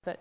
But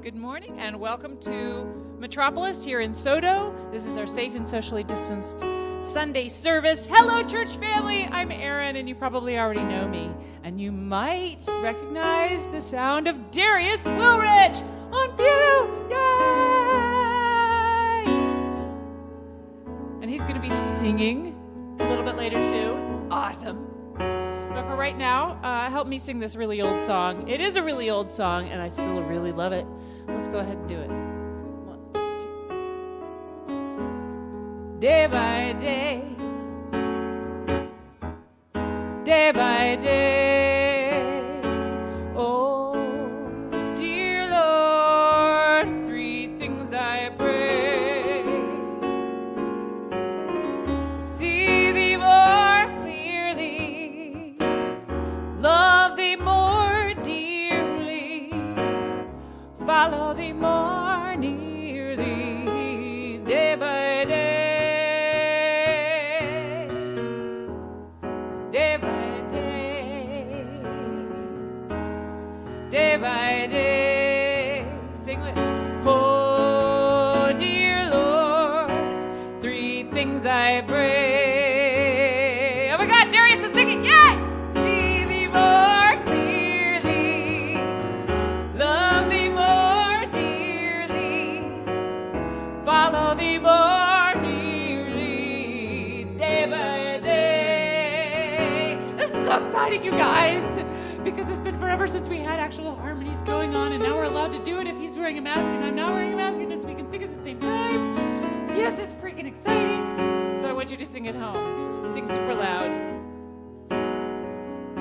good morning and welcome to Metropolis here in Soto. This is our safe and socially distanced Sunday service. Hello, church family. I'm Erin, and you probably already know me. And you might recognize the sound of Darius Wilrich on piano. Yay! And he's going to be singing a little bit later, too. It's awesome. But for right now, help me sing this really old song. It is a really old song, and I still really love it. Let's go ahead and do it. 1, 2. Day by day, day by day, oh, dear Lord, 3 things I pray. See thee more clearly, love thee more dearly, follow thee more nearly, day by day, day by day, day by day. Sing with, oh dear Lord, 3 things I pray. Oh my God, Darius is singing, yay! See thee more clearly, love thee more dearly, follow thee more nearly, day by day. This is so exciting, you guys, because it's been forever since we had actual harmonies going on, and now we're allowed to do it if he's wearing a mask and I'm not wearing a mask, and we can sing at the same time. Yes, it's freaking exciting. So I want you to sing at home. Sing super loud.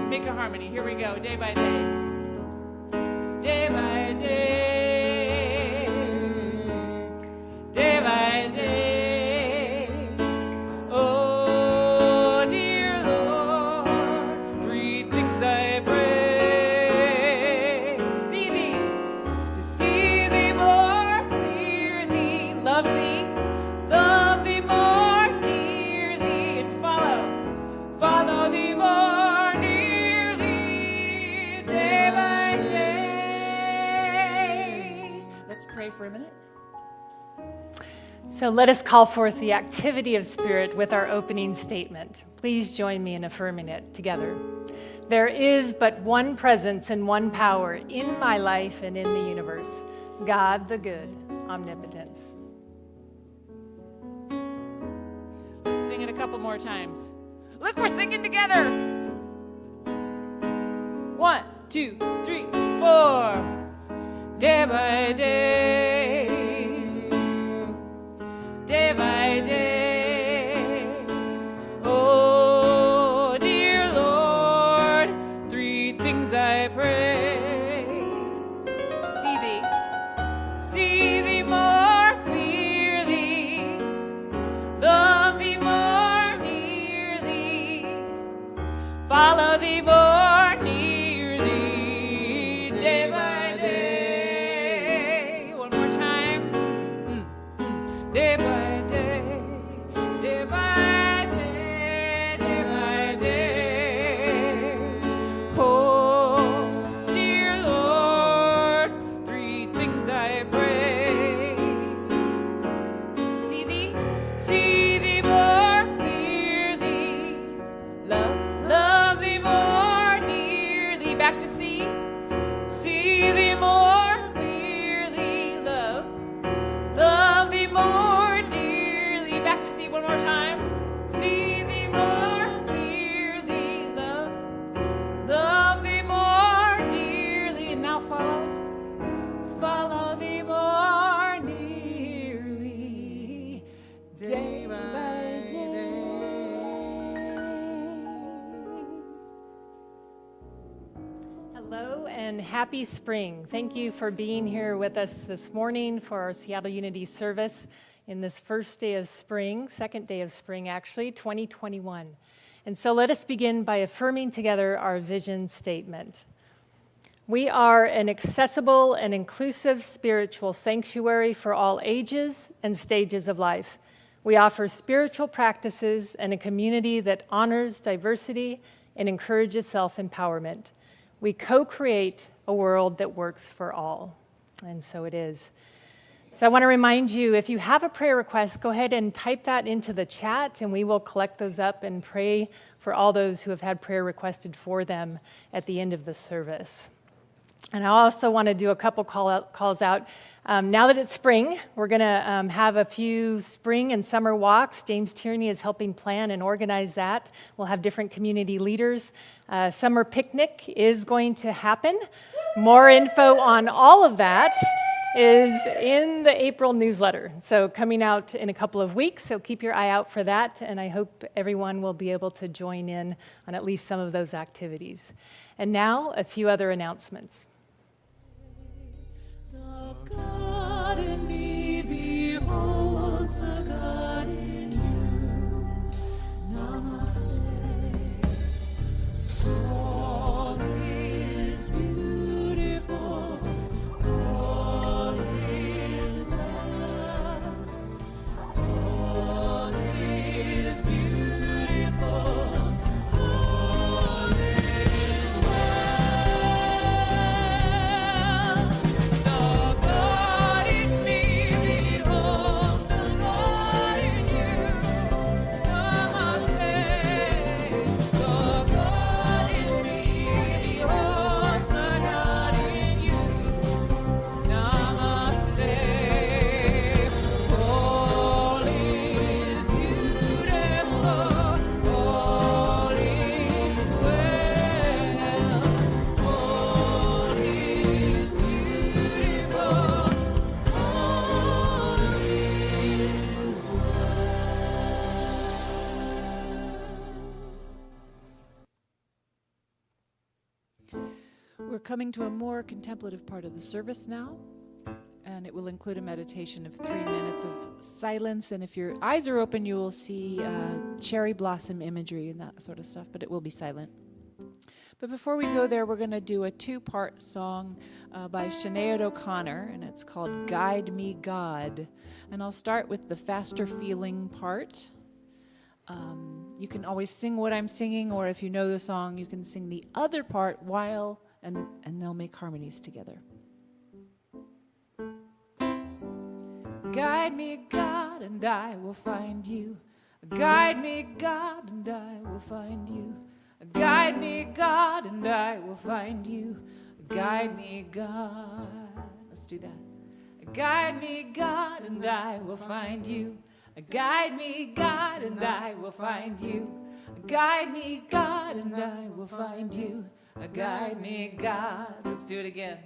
Make a harmony. Here we go. Day by day. Day by day. Day by day. Oh, dear Lord, 3 things I pray. So let us call forth the activity of spirit with our opening statement. Please join me in affirming it together. There is but one presence and one power in my life and in the universe, God the good, omnipotence. Let's sing it a couple more times. Look, we're singing together. 1, 2, 3, 4. Day by day, day by day. Oh, dear Lord, 3 things I pray. See thee more clearly, love thee more dearly, follow thee more nearly, day by day. One more time. Day by day, day by day, day by day. Oh, dear Lord, 3 things I pray. See thee more clearly, love thee more dearly. Back to see thee more clearly, love thee more dearly. Back to see one more time. See thee more clearly, love thee more dearly. And now follow thee more nearly, day by day. Hello and happy spring. Thank you for being here with us this morning for our Seattle Unity service in this first day of spring, second day of spring actually, 2021. And so let us begin by affirming together our vision statement. We are an accessible and inclusive spiritual sanctuary for all ages and stages of life. We offer spiritual practices and a community that honors diversity and encourages self-empowerment. We co-create a world that works for all, and so it is. So I want to remind you, if you have a prayer request, go ahead and type that into the chat, and we will collect those up and pray for all those who have had prayer requested for them at the end of the service. And I also want to do a couple calls out. Now that it's spring, we're going to have a few spring and summer walks. James Tierney is helping plan and organize that. We'll have different community leaders. Summer picnic is going to happen. More info on all of that is in the April newsletter. So coming out in a couple of weeks, so keep your eye out for that. And I hope everyone will be able to join in on at least some of those activities. And now, a few other announcements. The God in me beholds the God in you. Namaste. All is beautiful. All is well. All is beautiful. All is well. The God in me beholds the God in you. Namaste. The God in me beholds the God in you. Namaste. All is beautiful. All is well. All is beautiful. All is We're coming to a more contemplative part of the service now, and it will include a meditation of 3 minutes of silence. And if your eyes are open, you will see cherry blossom imagery and that sort of stuff, but it will be silent. But before we go there, we're going to do a 2-part song by Sinead O'Connor, and it's called Guide Me, God. And I'll start with the faster feeling part. You can always sing what I'm singing, or if you know the song, you can sing the other part while, and they'll make harmonies together. Guide me, God, and I will find you. Guide me, God, and I will find you. Guide me, God, and I will find you. Guide me, God. Let's do that. Guide me, God, and I will find you. Guide me, God, and I will find you. Guide me, God, and I will find you. Guide me, God. Let's do it again.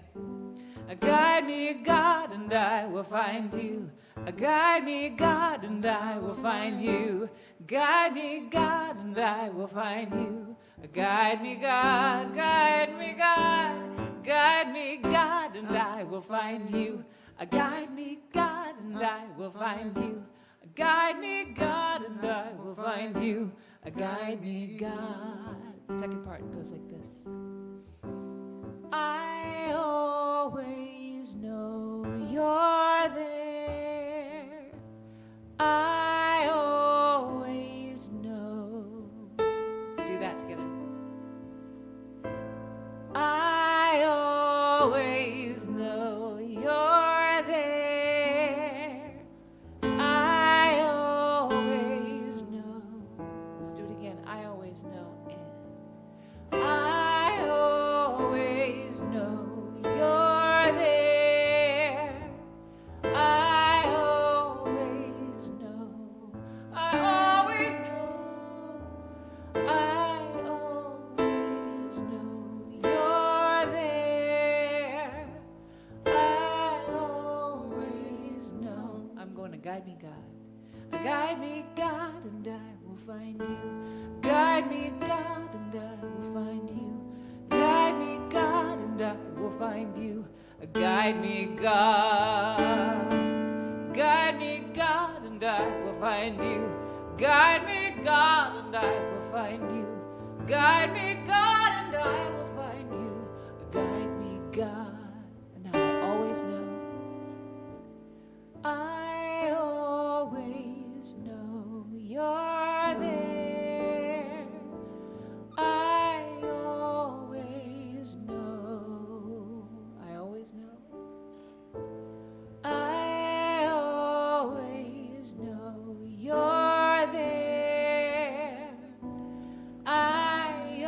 Guide me, God, and I will find you. Guide me, God, and I will find you. Guide me, God, and I will find you. Guide me, God, guide me, God. Guide me, God, and I will find you. Guide me, God, and I will find you. Guide me, God, and I will find you. Guide me, God. Second part goes like this. I always know you're there. I always know. Let's do that together. I always know you're there. I always know. Let's do it again. I always know. And I always know you're there. I always know. I always know. I always know you're there. I always know. I'm going to guide me, God. Guide me, God, and I will find you. Guide me, God, and I will find you. Guide me, God, and I will find you. Guide me, God. Guide me, God, and I will find you. Guide me, God, and I will find you. Guide me, God, and I will find you. Guide me, God, and I always know. I always know you're there. I always know. I always know. I always know you're there. I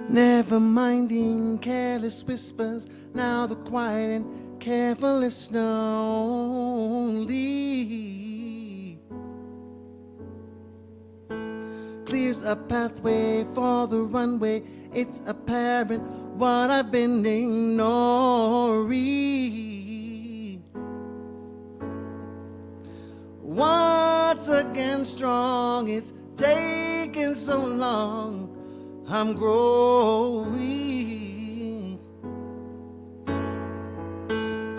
Never minding careless whispers, now the quiet and careful listener only clears a pathway for the runway. It's apparent what I've been ignoring. Once again strong, it's taken so long, I'm growing.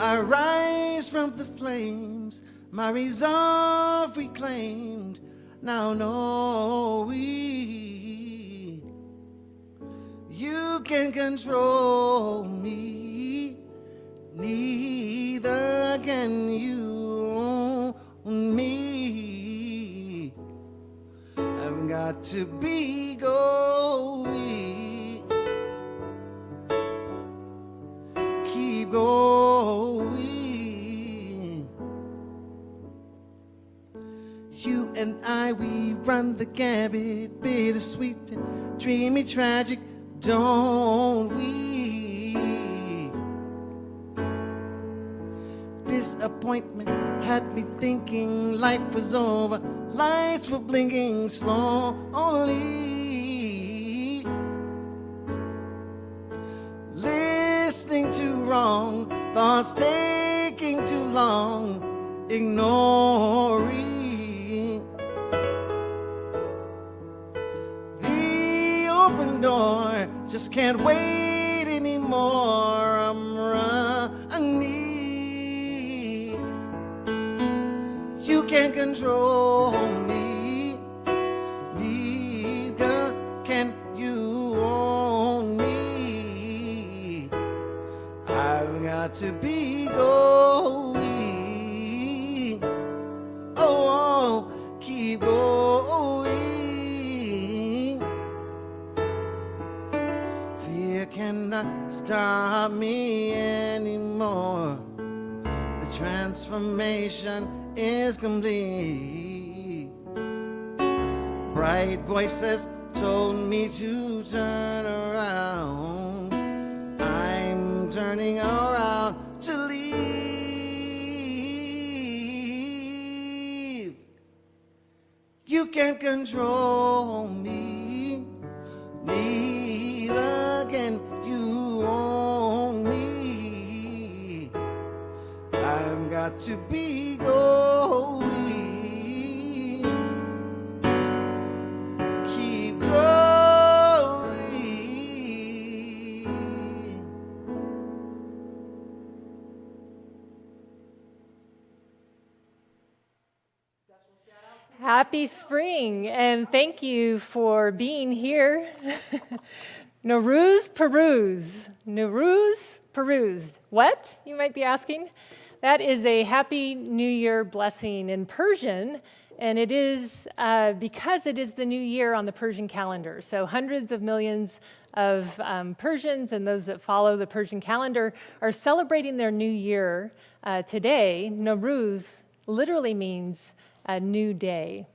I rise from the flames, my resolve reclaimed, now knowing you can control me, neither can you own me. I've got to be going, keep going. You and I, we run the gambit, bittersweet, dreamy, tragic, don't we? Disappointment had me thinking life was over, lights were blinking slowly, listening to wrong thoughts, taking too long, ignoring the open door, just can't wait anymore. I'm running. You can't control me, neither can you own me. I've got to be going, oh, keep going. Fear cannot stop me anymore. The transformation is complete. Bright voices told me to turn around. I'm turning around to leave. You can't control me, neither can you own me. I've got to be going, keep going. Happy spring, and thank you for being here. Nowruz Peruz. Nowruz Peruz. What, you might be asking? That is a Happy New Year blessing in Persian, and it is because it is the new year on the Persian calendar. So hundreds of millions of Persians and those that follow the Persian calendar are celebrating their new year today. Nowruz literally means a new day.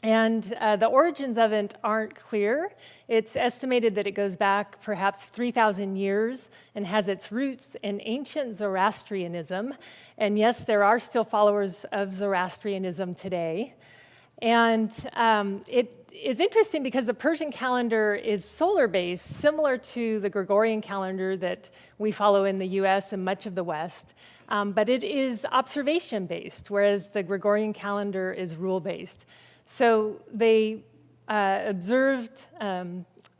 And the origins of it aren't clear. It's estimated that it goes back perhaps 3,000 years and has its roots in ancient Zoroastrianism. And yes, there are still followers of Zoroastrianism today. And it is interesting because the Persian calendar is solar-based, similar to the Gregorian calendar that we follow in the US and much of the West. But it is observation-based, whereas the Gregorian calendar is rule-based. So they observed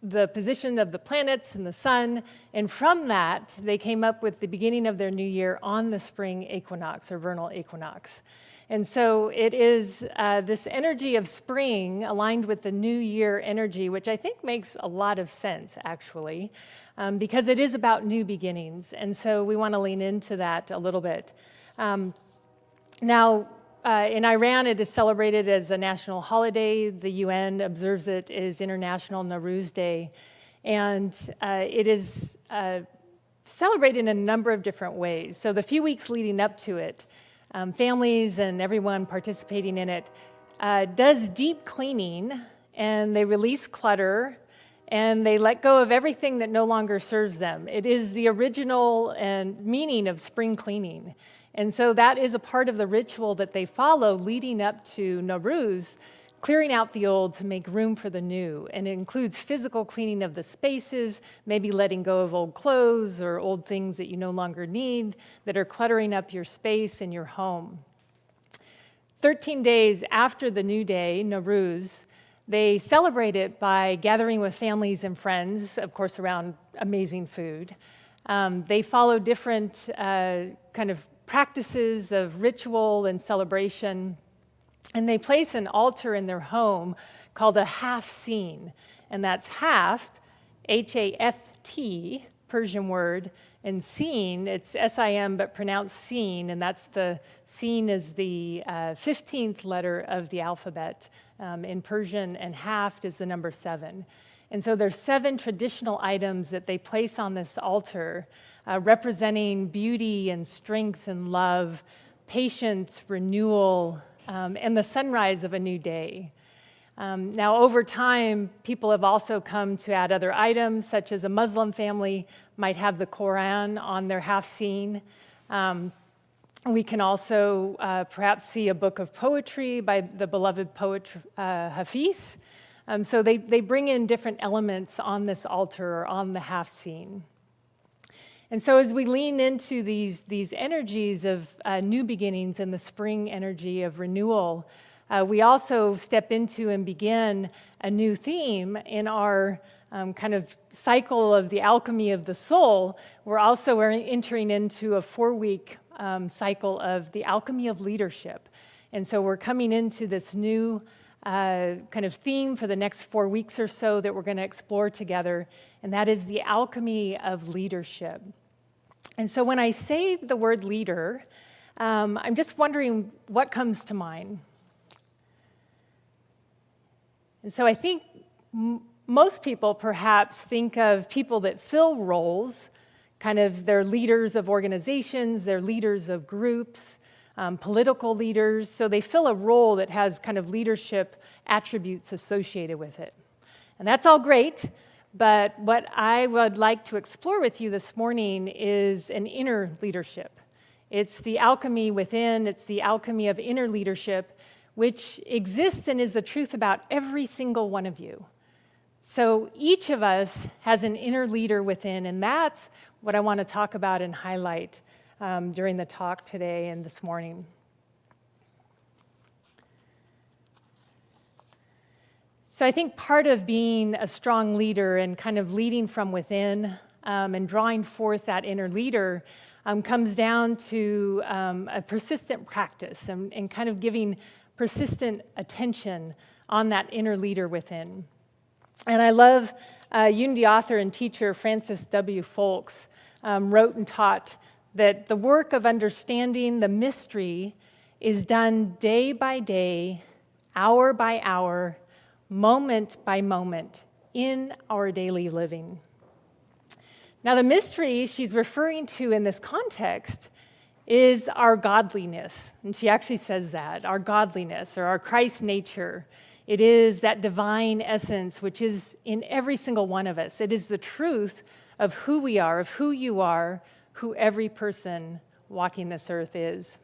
the position of the planets and the sun, and from that, they came up with the beginning of their new year on the spring equinox, or vernal equinox. And so it is this energy of spring aligned with the new year energy, which I think makes a lot of sense, actually, because it is about new beginnings. And so we want to lean into that a little bit. Now, in Iran, it is celebrated as a national holiday. The UN observes it as International Nowruz Day. And it is celebrated in a number of different ways. So the few weeks leading up to it, families and everyone participating in it does deep cleaning, and they release clutter, and they let go of everything that no longer serves them. It is the original and meaning of spring cleaning. And so that is a part of the ritual that they follow leading up to Nowruz, clearing out the old to make room for the new. And it includes physical cleaning of the spaces, maybe letting go of old clothes or old things that you no longer need that are cluttering up your space and your home. 13 days after the new day, Nowruz, they celebrate it by gathering with families and friends, of course, around amazing food. They follow different kind of practices of ritual and celebration, and they place an altar in their home called a half scene, and that's haft, H-A-F-T, Persian word, and scene, it's S-I-M, but pronounced scene, and that's the scene is the 15th letter of the alphabet in Persian, and haft is the number 7. And so there's 7 traditional items that they place on this altar, representing beauty and strength and love, patience, renewal, and the sunrise of a new day. Now, over time, people have also come to add other items, such as a Muslim family might have the Quran on their half scene. We can also perhaps see a book of poetry by the beloved poet Hafiz. So they bring in different elements on this altar or on the half scene. And so as we lean into these energies of new beginnings and the spring energy of renewal, we also step into and begin a new theme in our kind of cycle of the alchemy of the soul. We're also entering into a 4-week cycle of the alchemy of leadership. And so we're coming into this new kind of theme for the next 4 weeks or so that we're going to explore together, and that is the alchemy of leadership. And so when I say the word leader, I'm just wondering what comes to mind. And so I think most people perhaps think of people that fill roles, kind of they're leaders of organizations, they're leaders of groups, political leaders. So they fill a role that has kind of leadership attributes associated with it. And that's all great, but what I would like to explore with you this morning is an inner leadership. It's the alchemy within, it's the alchemy of inner leadership, which exists and is the truth about every single one of you. So each of us has an inner leader within, and that's what I want to talk about and highlight during the talk today and this morning. So I think part of being a strong leader and kind of leading from within and drawing forth that inner leader comes down to a persistent practice and kind of giving persistent attention on that inner leader within. And I love Unity author and teacher Francis W. Folks wrote and taught that the work of understanding the mystery is done day by day, hour by hour, moment by moment in our daily living. Now, the mystery she's referring to in this context is our godliness. And she actually says that, our godliness or our Christ nature. It is that divine essence which is in every single one of us. It is the truth of who we are, of who you are, who every person walking this earth is.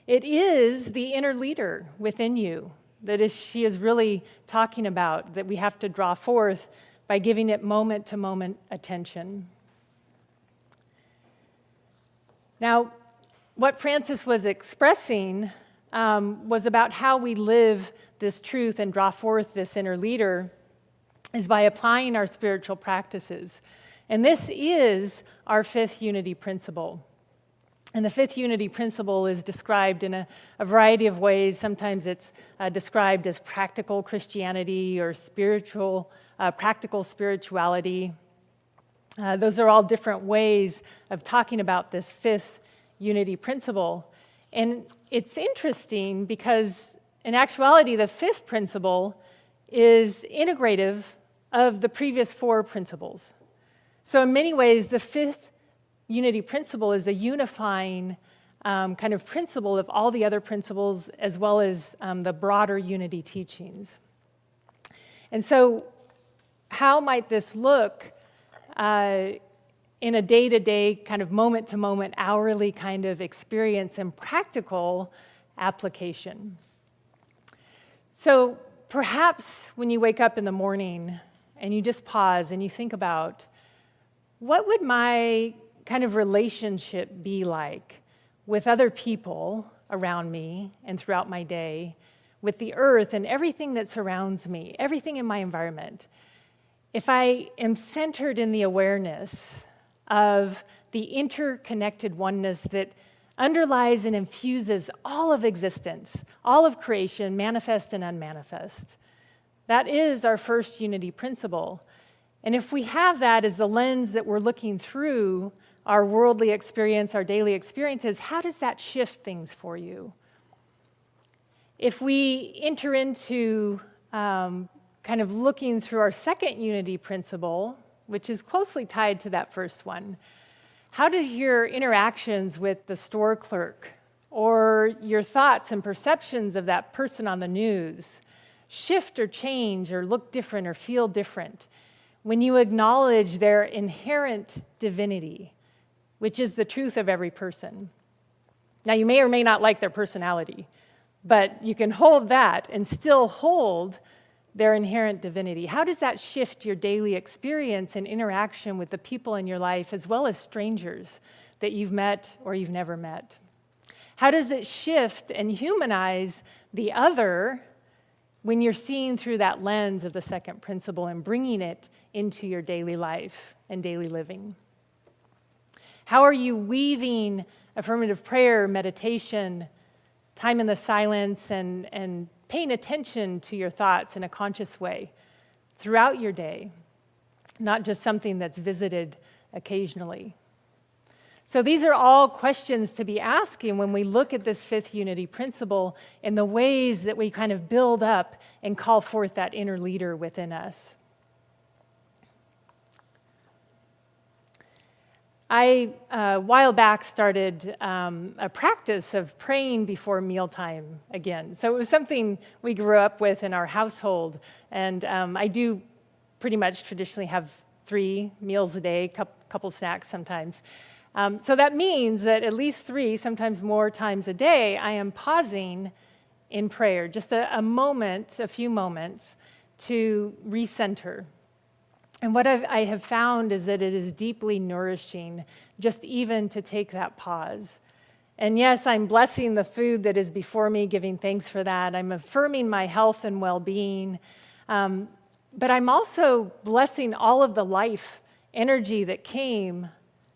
It is the inner leader within you that she is really talking about, that we have to draw forth by giving it moment-to-moment attention. Now, what Francis was expressing was about how we live this truth and draw forth this inner leader is by applying our spiritual practices. And this is our 5th unity principle. And the 5th unity principle is described in a variety of ways. Sometimes it's described as practical Christianity or practical spirituality. Those are all different ways of talking about this 5th unity principle. And it's interesting because in actuality, the 5th principle is integrative of the previous 4 principles. So in many ways, the 5th unity principle is a unifying kind of principle of all the other principles as well as the broader unity teachings. And so how might this look in a day-to-day, kind of moment-to-moment, hourly kind of experience and practical application? So perhaps when you wake up in the morning and you just pause and you think about, what would my kind of relationship be like with other people around me and throughout my day, with the earth and everything that surrounds me, everything in my environment? If I am centered in the awareness of the interconnected oneness that underlies and infuses all of existence, all of creation, manifest and unmanifest. That is our first unity principle. And if we have that as the lens that we're looking through our worldly experience, our daily experiences, how does that shift things for you? If we enter into kind of looking through our second unity principle, which is closely tied to that first one, how does your interactions with the store clerk or your thoughts and perceptions of that person on the news shift or change or look different or feel different when you acknowledge their inherent divinity, which is the truth of every person? Now, you may or may not like their personality, but you can hold that and still hold their inherent divinity. How does that shift your daily experience and interaction with the people in your life, as well as strangers that you've met or you've never met? How does it shift and humanize the other when you're seeing through that lens of the second principle and bringing it into your daily life and daily living? How are you weaving affirmative prayer, meditation, time in the silence, and paying attention to your thoughts in a conscious way throughout your day, not just something that's visited occasionally? So these are all questions to be asking when we look at this fifth unity principle in the ways that we kind of build up and call forth that inner leader within us. I, a while back, started a practice of praying before mealtime again. So it was something we grew up with in our household. And I do pretty much traditionally have 3 meals a day, couple snacks sometimes. So that means that at least 3, sometimes more times a day, I am pausing in prayer, just a few moments to recenter. And what I have found is that it is deeply nourishing just even to take that pause. And yes, I'm blessing the food that is before me, giving thanks for that. I'm affirming my health and well-being. But I'm also blessing all of the life energy that came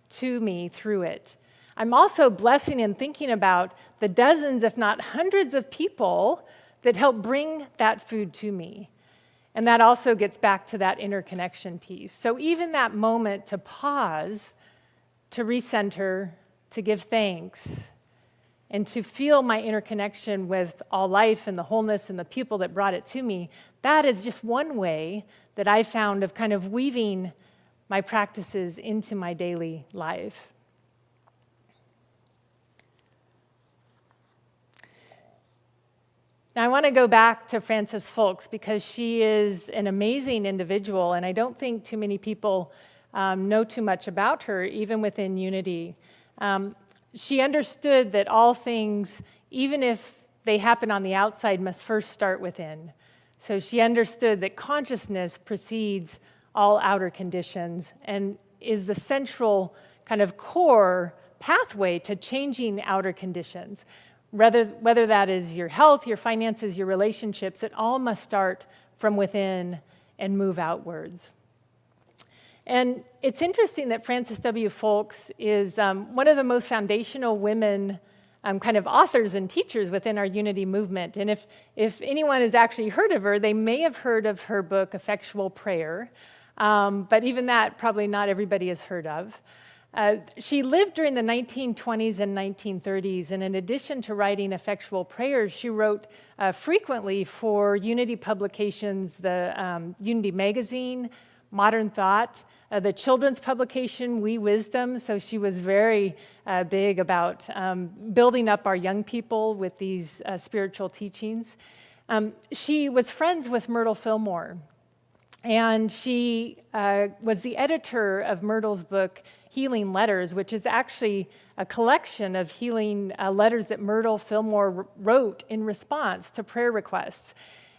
to me through it. I'm also blessing and thinking about the dozens, if not hundreds of people that helped bring that food to me. And that also gets back to that interconnection piece. So even that moment to pause, to recenter, to give thanks, and to feel my interconnection with all life and the wholeness and the people that brought it to me, that is just one way that I found of kind of weaving my practices into my daily life. Now, I want to go back to Frances Folks because she is an amazing individual, and I don't think too many people know too much about her, even within Unity. She understood that all things, even if they happen on the outside, must first start within. So she understood that consciousness precedes all outer conditions and is the central kind of core pathway to changing outer conditions. Whether that is your health, your finances, your relationships, it all must start from within and move outwards. And it's interesting that Frances W. Folks is one of the most foundational women kind of authors and teachers within our Unity movement. And if anyone has actually heard of her, they may have heard of her book, Effectual Prayer. But even that, probably not everybody has heard of. She lived during the 1920s and 1930s, and in addition to writing effectual prayers, she wrote frequently for Unity publications, the Unity Magazine, Modern Thought, the children's publication, We Wisdom. So she was very big about building up our young people with these spiritual teachings. She was friends with Myrtle Fillmore. And she was the editor of Myrtle's book, Healing Letters, which is actually a collection of healing letters that Myrtle Fillmore wrote in response to prayer requests.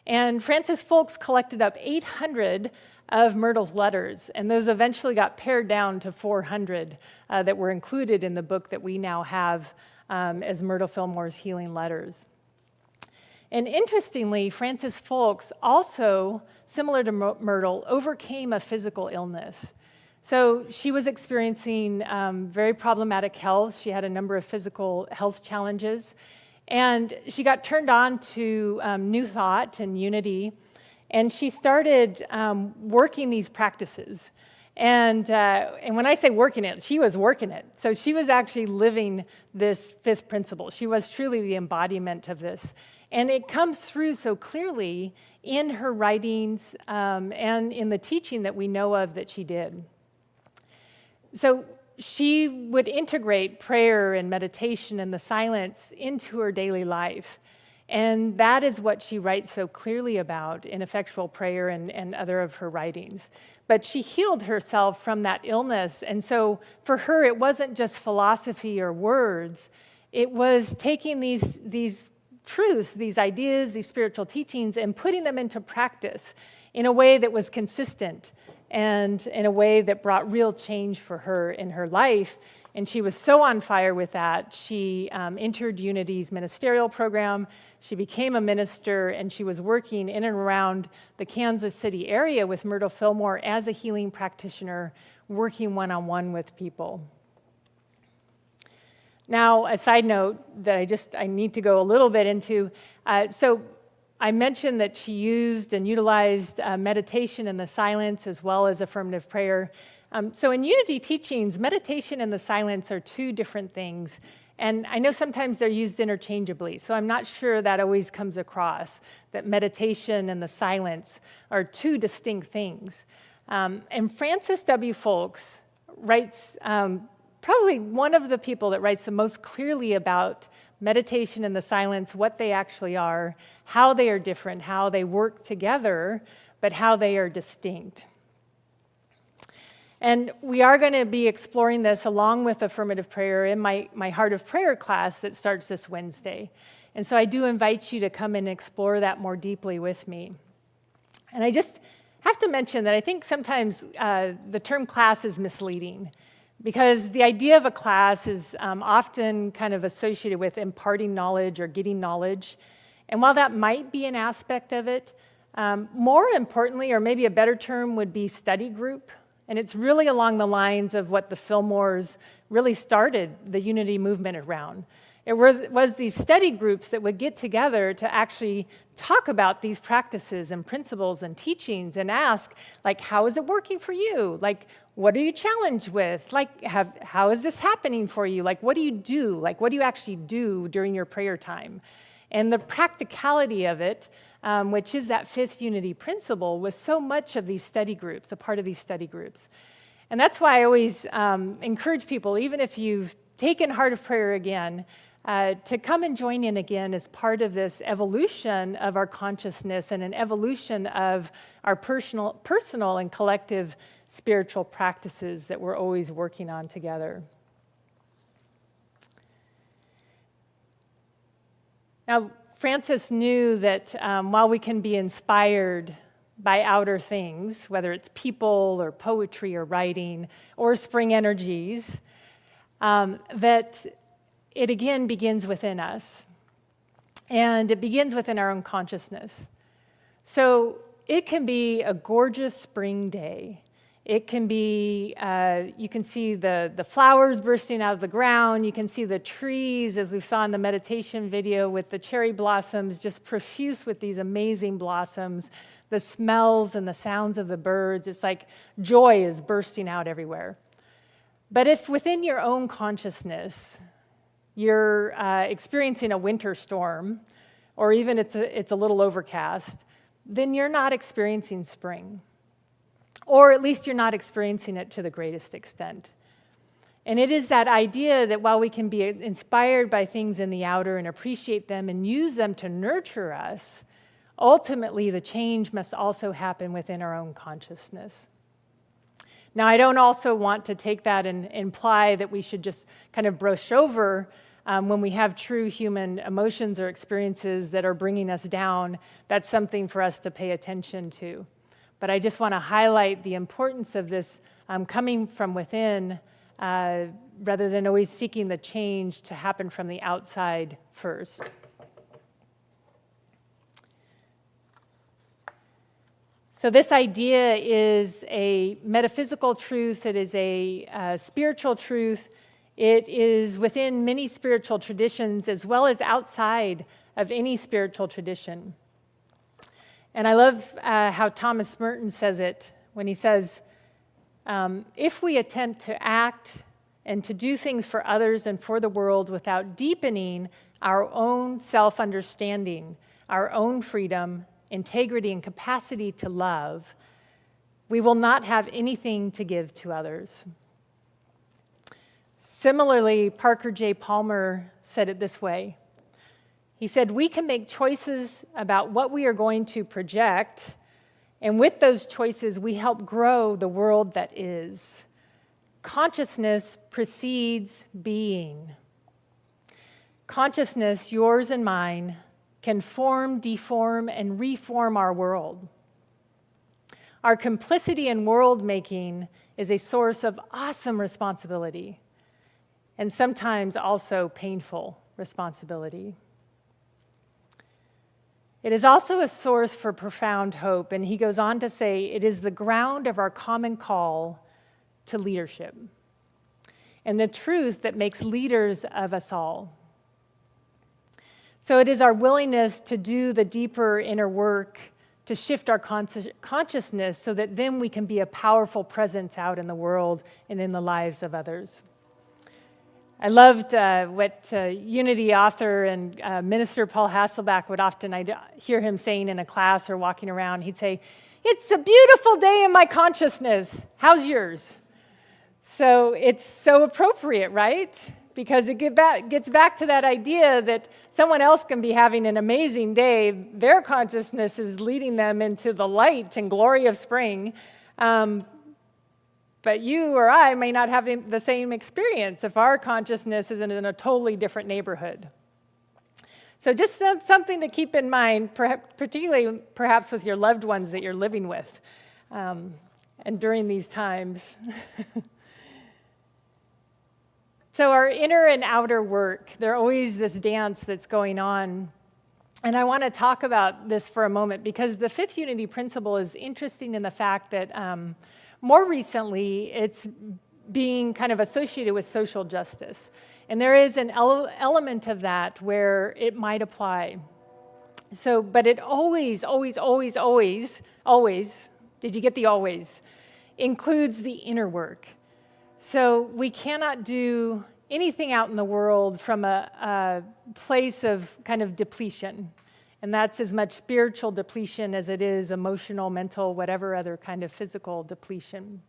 And Frances Folks collected up 800 of Myrtle's letters, and those eventually got pared down to 400 that were included in the book that we now have as Myrtle Fillmore's Healing Letters. And interestingly, Frances Folks also, similar to Myrtle, overcame a physical illness. So she was experiencing very problematic health. She had a number of physical health challenges. And she got turned on to New Thought and Unity. And she started working these practices. And when I say working it, she was working it. So she was actually living this fifth principle. She was truly the embodiment of this. And it comes through so clearly in her writings and in the teaching that we know of that she did. So she would integrate prayer and meditation and the silence into her daily life. And that is what she writes so clearly about in Effectual Prayer and other of her writings. But she healed herself from that illness. And so for her, it wasn't just philosophy or words. It was taking these truths, these ideas, these spiritual teachings, and putting them into practice in a way that was consistent and in a way that brought real change for her in her life. And she was so on fire with that. She entered Unity's ministerial program. She became a minister, and she was working in and around the Kansas City area with Myrtle Fillmore as a healing practitioner, working one-on-one with people. Now, a side note that I need to go a little bit into. So I mentioned that she used and utilized meditation in the silence as well as affirmative prayer. So in Unity teachings, meditation and the silence are two different things. And I know sometimes they're used interchangeably, so I'm not sure that always comes across, that meditation and the silence are two distinct things. And Frances W. Folks writes, probably one of the people that writes the most clearly about meditation and the silence, what they actually are, how they are different, how they work together, but how they are distinct. And we are going to be exploring this along with affirmative prayer in my Heart of Prayer class that starts this Wednesday. And so I do invite you to come and explore that more deeply with me. And I just have to mention that I think sometimes the term class is misleading, because the idea of a class is often kind of associated with imparting knowledge or getting knowledge. And while that might be an aspect of it, more importantly, or maybe a better term would be study group. And it's really along the lines of what the Fillmores really started the Unity movement around. It was these study groups that would get together to actually talk about these practices and principles and teachings and ask, like, how is it working for you? Like, what are you challenged with? Like, how is this happening for you? Like, what do you do? Like, what do you actually do during your prayer time? And the practicality of it, which is that fifth unity principle, was so much of these study groups, a part of these study groups. And that's why I always encourage people, even if you've taken Heart of Prayer again, to come and join in again as part of this evolution of our consciousness and an evolution of our personal and collective spiritual practices that we're always working on together. Now, Frances knew that while we can be inspired by outer things, whether it's people or poetry or writing or spring energies, that it again begins within us. And it begins within our own consciousness. So it can be a gorgeous spring day. It can be, you can see the flowers bursting out of the ground. You can see the trees, as we saw in the meditation video, with the cherry blossoms just profuse with these amazing blossoms. The smells and the sounds of the birds. It's like joy is bursting out everywhere. But if within your own consciousness, you're experiencing a winter storm, or even it's a little overcast, then you're not experiencing spring. Or at least you're not experiencing it to the greatest extent. And it is that idea that while we can be inspired by things in the outer and appreciate them and use them to nurture us, ultimately the change must also happen within our own consciousness. Now, I don't also want to take that and imply that we should just kind of brush over when we have true human emotions or experiences that are bringing us down. That's something for us to pay attention to. But I just want to highlight the importance of this coming from within rather than always seeking the change to happen from the outside first. So this idea is a metaphysical truth. It is a spiritual truth. It is within many spiritual traditions as well as outside of any spiritual tradition. And I love how Thomas Merton says it when he says, if we attempt to act and to do things for others and for the world without deepening our own self-understanding, our own freedom, integrity, and capacity to love, we will not have anything to give to others. Similarly, Parker J. Palmer said it this way. He said, we can make choices about what we are going to project, and with those choices, we help grow the world that is. Consciousness precedes being. Consciousness, yours and mine, can form, deform, and reform our world. Our complicity in world making is a source of awesome responsibility, and sometimes also painful responsibility. It is also a source for profound hope, and he goes on to say, it is the ground of our common call to leadership, and the truth that makes leaders of us all. So it is our willingness to do the deeper inner work to shift our consciousness so that then we can be a powerful presence out in the world and in the lives of others. I loved what Unity author and minister Paul Hasselback would often, I'd hear him saying in a class or walking around, he'd say, it's a beautiful day in my consciousness. How's yours? So it's so appropriate, right? Because it gets back to that idea that someone else can be having an amazing day. Their consciousness is leading them into the light and glory of spring. But you or I may not have the same experience if our consciousness is in a totally different neighborhood. So just something to keep in mind, particularly perhaps with your loved ones that you're living with, and during these times. So our inner and outer work, there's always this dance that's going on. And I want to talk about this for a moment because the fifth unity principle is interesting in the fact that more recently it's being kind of associated with social justice. And there is an element of that where it might apply. So, but it always, did you get the always, includes the inner work. So we cannot do anything out in the world from a place of kind of depletion. And that's as much spiritual depletion as it is emotional, mental, whatever other kind of physical depletion.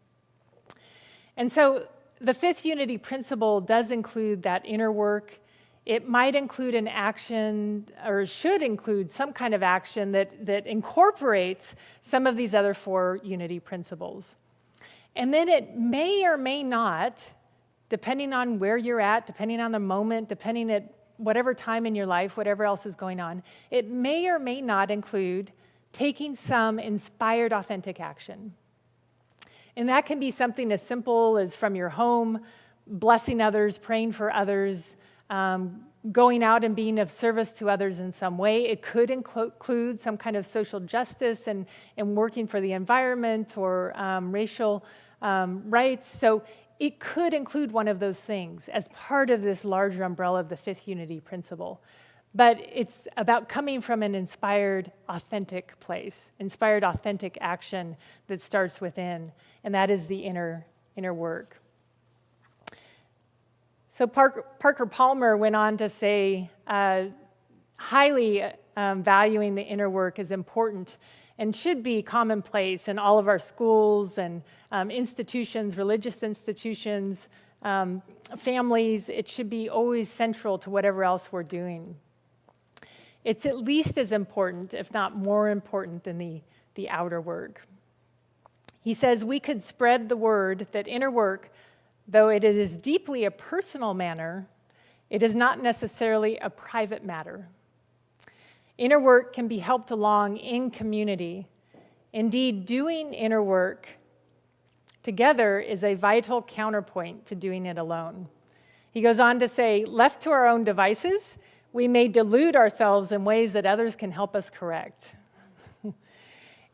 And so the fifth unity principle does include that inner work. It might include an action, or should include some kind of action that incorporates some of these other four unity principles. And then it may or may not, depending on where you're at, depending on the moment, depending at whatever time in your life, whatever else is going on, it may or may not include taking some inspired, authentic action. And that can be something as simple as from your home, blessing others, praying for others, going out and being of service to others in some way. It could include some kind of social justice and working for the environment or racial rights. So it could include one of those things as part of this larger umbrella of the fifth unity principle. But it's about coming from an inspired, authentic place, inspired, authentic action that starts within, and that is the inner work. So Parker Palmer went on to say, highly valuing the inner work is important and should be commonplace in all of our schools and institutions, religious institutions, families. It should be always central to whatever else we're doing. it's at least as important, if not more important, than the outer work. He says we could spread the word that inner work, though it is deeply a personal matter, it is not necessarily a private matter. Inner work can be helped along in community. Indeed, doing inner work together is a vital counterpoint to doing it alone. He goes on to say, left to our own devices, we may delude ourselves in ways that others can help us correct.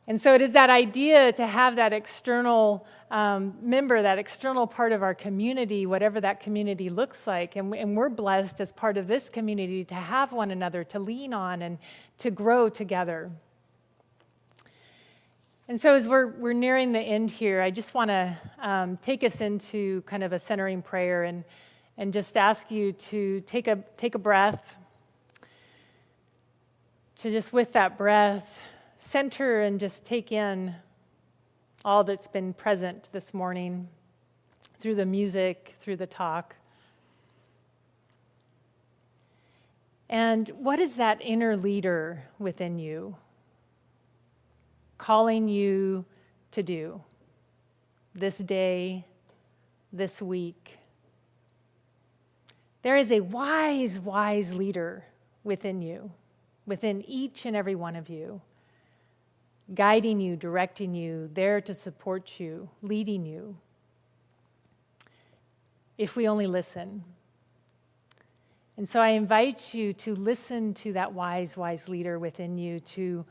And so it is that idea to have that external member, that external part of our community, whatever that community looks like. And we're blessed as part of this community to have one another, to lean on and to grow together. And so as we're nearing the end here, I just want to take us into kind of a centering prayer and just ask you to take a breath, to just with that breath, center and just take in all that's been present this morning through the music, through the talk. And what is that inner leader within you calling you to do this day, this week? There is a wise, wise leader within you, within each and every one of you, guiding you, directing you, there to support you, leading you, if we only listen. And so I invite you to listen to that wise, wise leader within you, to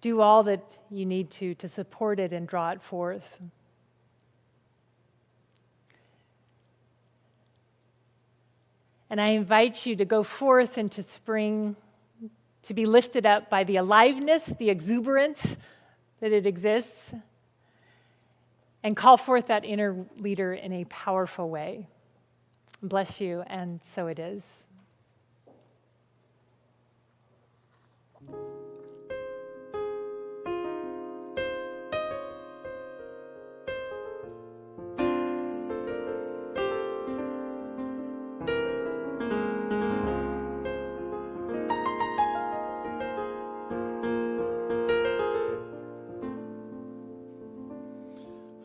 do all that you need to support it and draw it forth. And I invite you to go forth into spring, to be lifted up by the aliveness, the exuberance that it exists, and call forth that inner leader in a powerful way. Bless you, and so it is.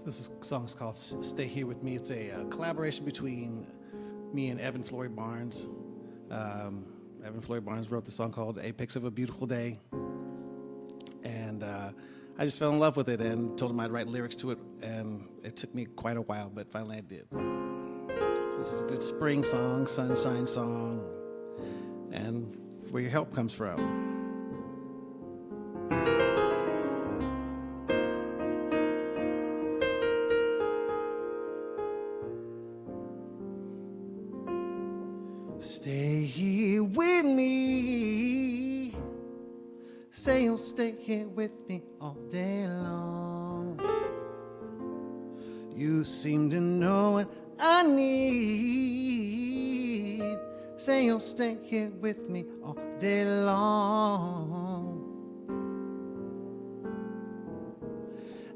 This song is called Stay Here With Me. It's a collaboration between me and Evan Flory Barnes. Evan Flory Barnes wrote the song called Apex of a Beautiful Day. And I just fell in love with it and told him I'd write lyrics to it. And it took me quite a while, but finally I did. So this is a good spring song, sunshine song, and where your help comes from. Stay here with me. Say you'll stay here with me all day long. You seem to know what I need. Say you'll stay here with me all day long.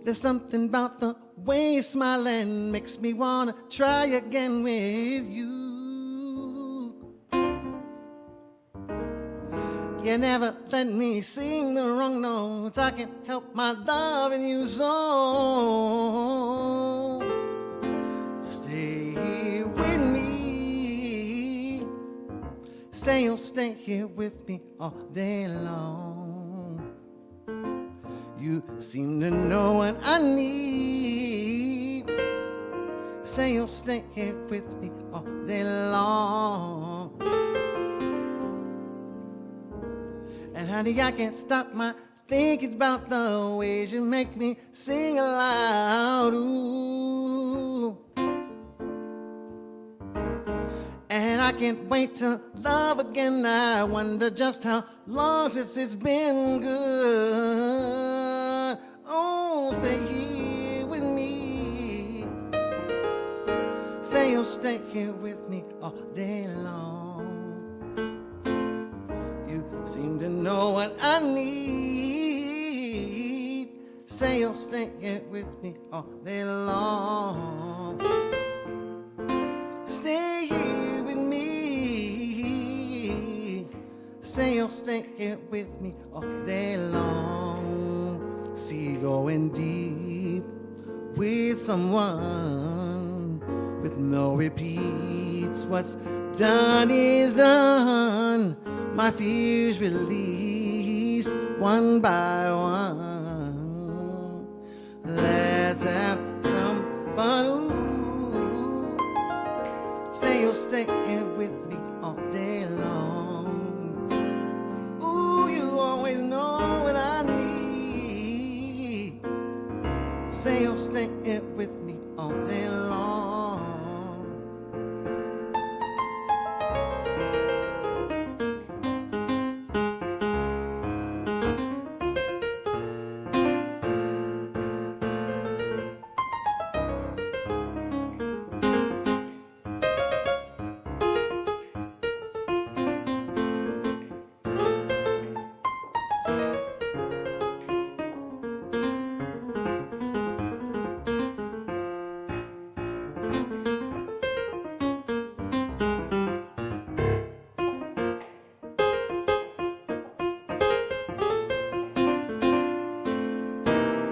There's something about the way you're smiling makes me wanna try again with you. You never let me sing the wrong notes. I can't help my loving you so. Stay here with me. Say you'll stay here with me all day long. You seem to know what I need. Say you'll stay here with me all day long. And honey, I can't stop my thinking about the ways you make me sing aloud. Ooh. And I can't wait to love again. I wonder just how long since it's been good. Oh, stay here with me. Say you'll stay here with me all day long. Seem to know what I need. Say you'll stay here with me all day long. Stay here with me. Say you'll stay here with me all day long. See you going deep with someone with no repeats. What's done is done. My fears released one by one. Let's have some fun. Ooh. Say you'll stay here with me all day long. Ooh, you always know what I need. Say you'll stay here with me all day long.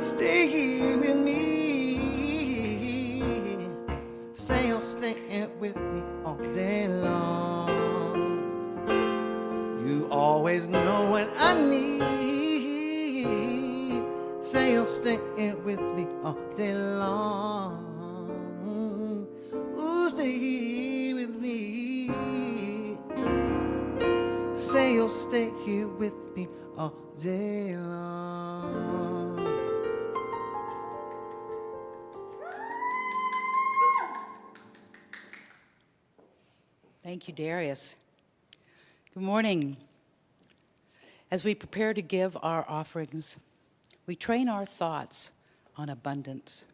Stay here with me. Say you'll stay here with me all day long. You always know what I need. Say you'll stay here with me all day long. Ooh, stay here with me. Say you'll stay here with me all day long. Thank you, Darius. Good morning. As we prepare to give our offerings, we train our thoughts on abundance.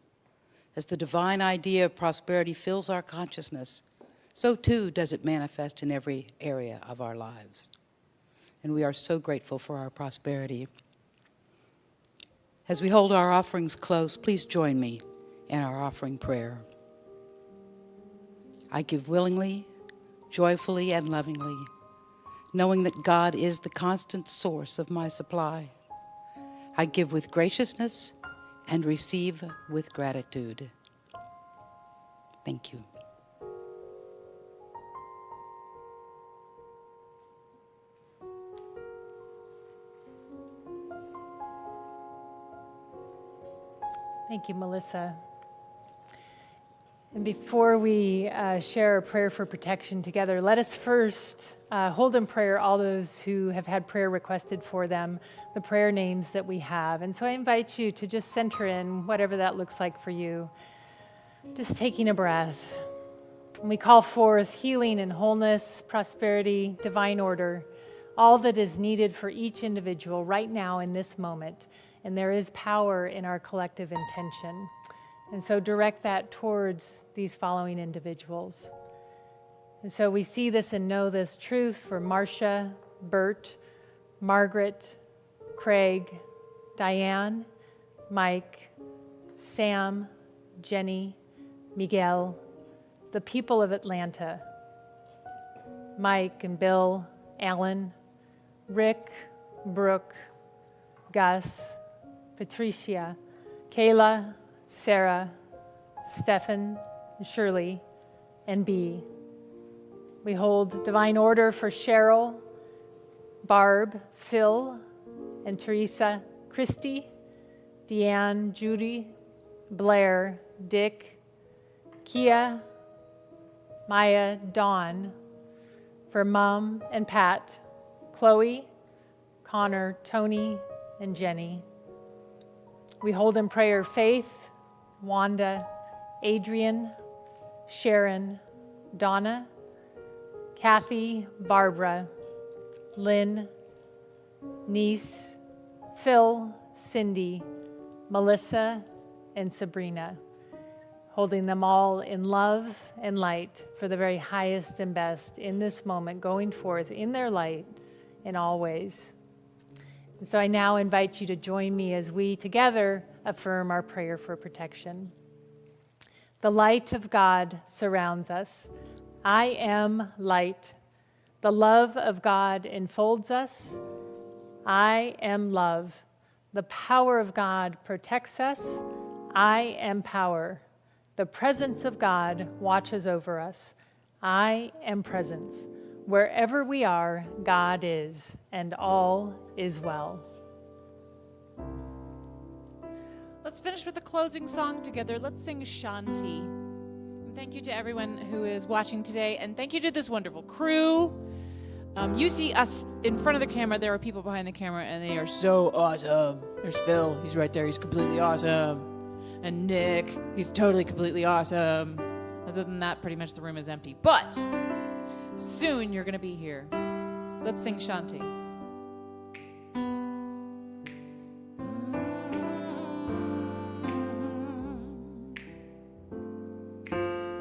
As the divine idea of prosperity fills our consciousness, so too does it manifest in every area of our lives. And we are so grateful for our prosperity. As we hold our offerings close, please join me in our offering prayer. I give willingly, joyfully and lovingly, knowing that God is the constant source of my supply. I give with graciousness and receive with gratitude. Thank you. Thank you, Melissa. And before we share a prayer for protection together, let us first hold in prayer all those who have had prayer requested for them, the prayer names that we have. And so I invite you to just center in whatever that looks like for you. Just taking a breath. And we call forth healing and wholeness, prosperity, divine order, all that is needed for each individual right now in this moment. And there is power in our collective intention. And so direct that towards these following individuals. And so we see this and know this truth for Marcia, Bert, Margaret, Craig, Diane, Mike, Sam, Jenny, Miguel, the people of Atlanta, Mike and Bill, Alan, Rick, Brooke, Gus, Patricia, Kayla, Sarah, Stephen, Shirley, and Bee. We hold divine order for Cheryl, Barb, Phil, and Teresa, Christy, Deanne, Judy, Blair, Dick, Kia, Maya, Dawn, for Mom and Pat, Chloe, Connor, Tony, and Jenny. We hold in prayer Faith, Wanda, Adrian, Sharon, Donna, Kathy, Barbara, Lynn, Niece, Phil, Cindy, Melissa, and Sabrina, holding them all in love and light for the very highest and best in this moment, going forth in their light in all ways. And so I now invite you to join me as we together affirm our prayer for protection. The light of God surrounds us. I am light. The love of God enfolds us. I am love. The power of God protects us. I am power. The presence of God watches over us. I am presence. Wherever we are, God is, and all is well. Let's finish with a closing song together. Let's sing Shanti. And thank you to everyone who is watching today, and thank you to this wonderful crew. You see us in front of the camera. There are people behind the camera, and they are so awesome. There's Phil. He's right there. He's completely awesome. And Nick. He's totally completely awesome. Other than that, pretty much the room is empty. But soon you're going to be here. Let's sing Shanti.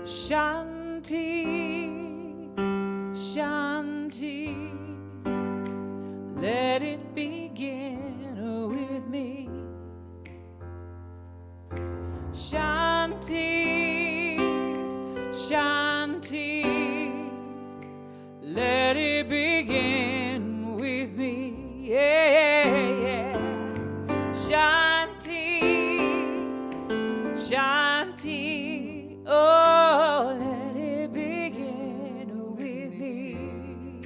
Shanti, Shanti, let it begin with me. Shanti, Shanti, let it begin with me. Yeah. Shanti, Shanti, oh, let it begin with me.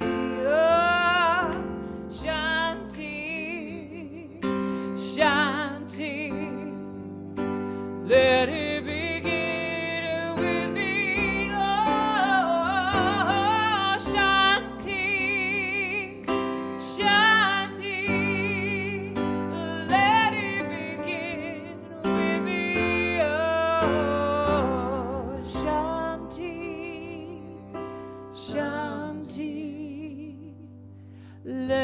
Oh, Shanti, Shanti, let it begin with me. Oh, Shanti, Shanti, let it begin with me. Oh, Shanti, Shanti, let